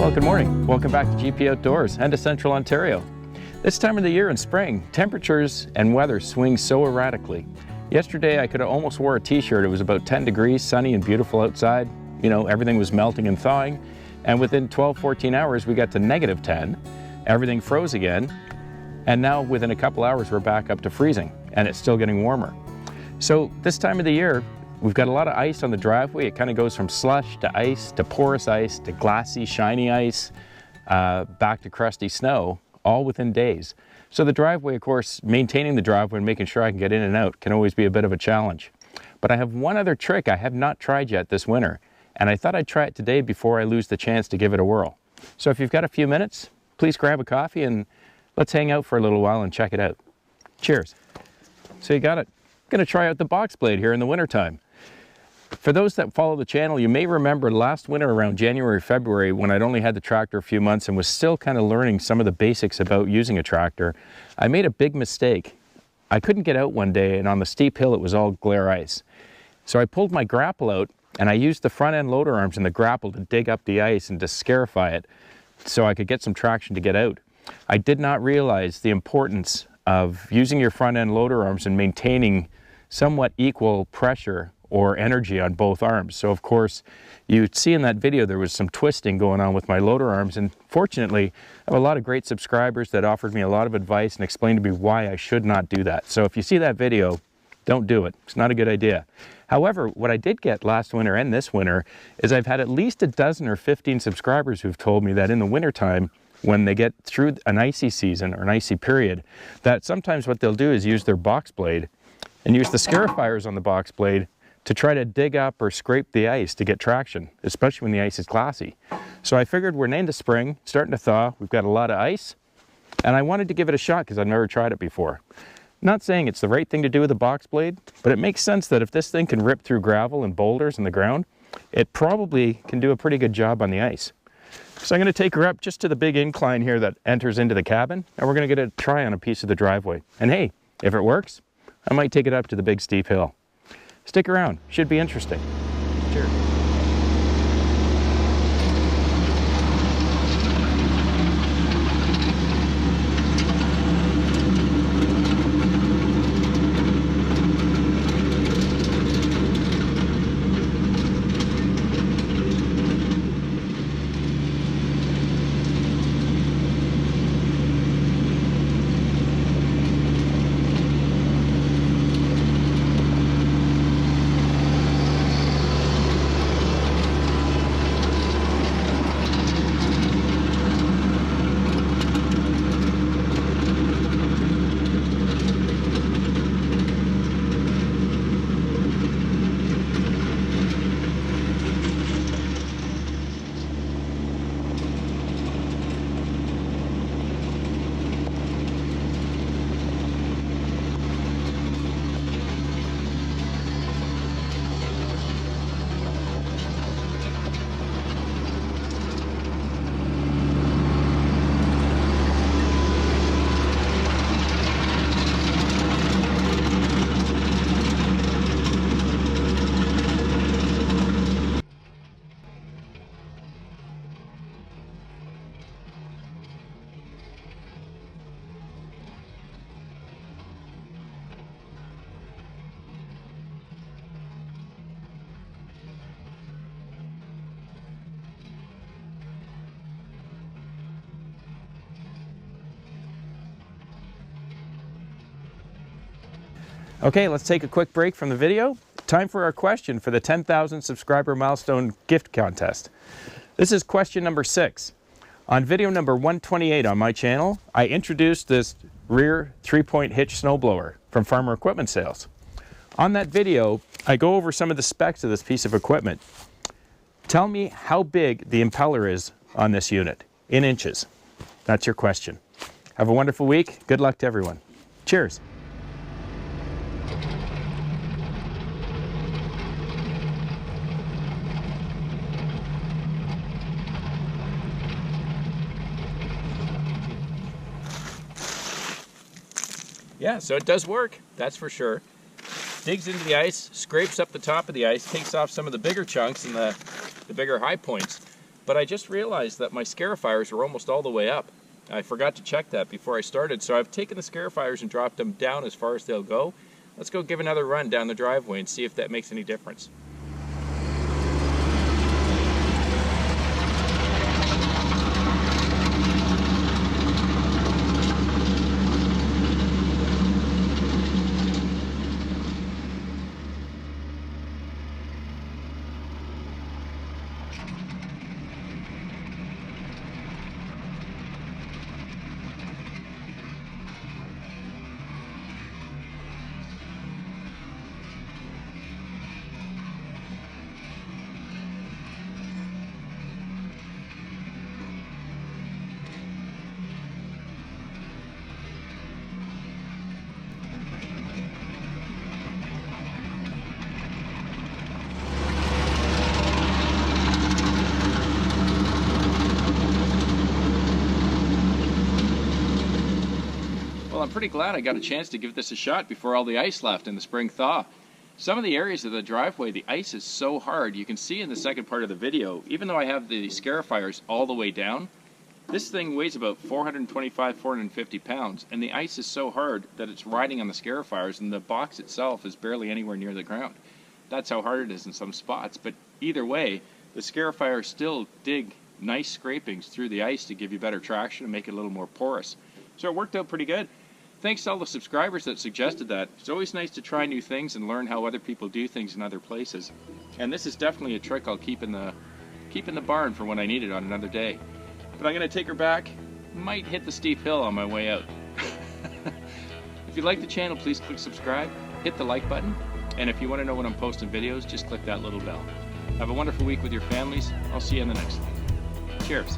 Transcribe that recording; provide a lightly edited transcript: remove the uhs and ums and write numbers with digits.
Well, good morning. Welcome back to GP Outdoors and to Central Ontario. This time of the year in spring, temperatures and weather swing so erratically. Yesterday, I could have almost wore a t-shirt. It was about 10 degrees, sunny and beautiful outside. You know, everything was melting and thawing. And within 12, 14 hours, we got to -10. Everything froze again. And now within a couple hours, we're back up to freezing and it's still getting warmer. So this time of the year, we've got a lot of ice on the driveway. It kind of goes from slush to ice to porous ice to glassy, shiny ice, back to crusty snow, all within days. So the driveway, of course, maintaining the driveway and making sure I can get in and out can always be a bit of a challenge. But I have one other trick I have not tried yet this winter, and I thought I'd try it today before I lose the chance to give it a whirl. So if you've got a few minutes, please grab a coffee and let's hang out for a little while and check it out. Cheers. So you got it. I'm going to try out the box blade here in the wintertime. For those that follow the channel, you may remember last winter around January, February, when I'd only had the tractor a few months and was still kind of learning some of the basics about using a tractor, I made a big mistake. I couldn't get out one day and on the steep hill it was all glare ice. So I pulled my grapple out and I used the front end loader arms and the grapple to dig up the ice and to scarify it so I could get some traction to get out. I did not realize the importance of using your front end loader arms and maintaining somewhat equal pressure or energy on both arms. So of course, you'd see in that video there was some twisting going on with my loader arms, and fortunately, I have a lot of great subscribers that offered me a lot of advice and explained to me why I should not do that. So if you see that video, don't do it. It's not a good idea. However, what I did get last winter and this winter is I've had at least a dozen or 15 subscribers who've told me that in the wintertime, when they get through an icy season or an icy period, that sometimes what they'll do is use their box blade and use the scarifiers on the box blade to try to dig up or scrape the ice to get traction, especially when the ice is glassy. So I figured we're into spring, starting to thaw, we've got a lot of ice, and I wanted to give it a shot because I've never tried it before. Not saying it's the right thing to do with a box blade, but it makes sense that if this thing can rip through gravel and boulders in the ground, it probably can do a pretty good job on the ice. So I'm going to take her up just to the big incline here that enters into the cabin, and we're going to get a try on a piece of the driveway. And hey, if it works, I might take it up to the big steep hill. Stick around, should be interesting. Cheers. Okay, let's take a quick break from the video. Time for our question for the 10,000 subscriber milestone gift contest. This is question number 6. On video number 128 on my channel, I introduced this rear 3-point hitch snowblower from Farmer Equipment Sales. On that video, I go over some of the specs of this piece of equipment. Tell me how big the impeller is on this unit, in inches. That's your question. Have a wonderful week. Good luck to everyone. Cheers. Yeah, so it does work, that's for sure. Digs into the ice, scrapes up the top of the ice, takes off some of the bigger chunks and the bigger high points. but I just realized that my scarifiers are almost all the way up. I forgot to check that before I started, so I've taken the scarifiers and dropped them down as far as they'll go. Let's go give another run down the driveway and see if that makes any difference. Well, I'm pretty glad I got a chance to give this a shot before all the ice left in the spring thaw. Some of the areas of the driveway, the ice is so hard. You can see in the second part of the video, even though I have the scarifiers all the way down, this thing weighs about 425, 450 pounds, and the ice is so hard that it's riding on the scarifiers, and the box itself is barely anywhere near the ground. That's how hard it is in some spots, but either way, the scarifiers still dig nice scrapings through the ice to give you better traction and make it a little more porous. So it worked out pretty good. Thanks to all the subscribers that suggested that. It's always nice to try new things and learn how other people do things in other places. And this is definitely a trick I'll keep in the barn for when I need it on another day. But I'm going to take her back. Might hit the steep hill on my way out. If you like the channel, please click subscribe, hit the like button, and if you want to know when I'm posting videos, just click that little bell. Have a wonderful week with your families. I'll see you in the next one. Cheers.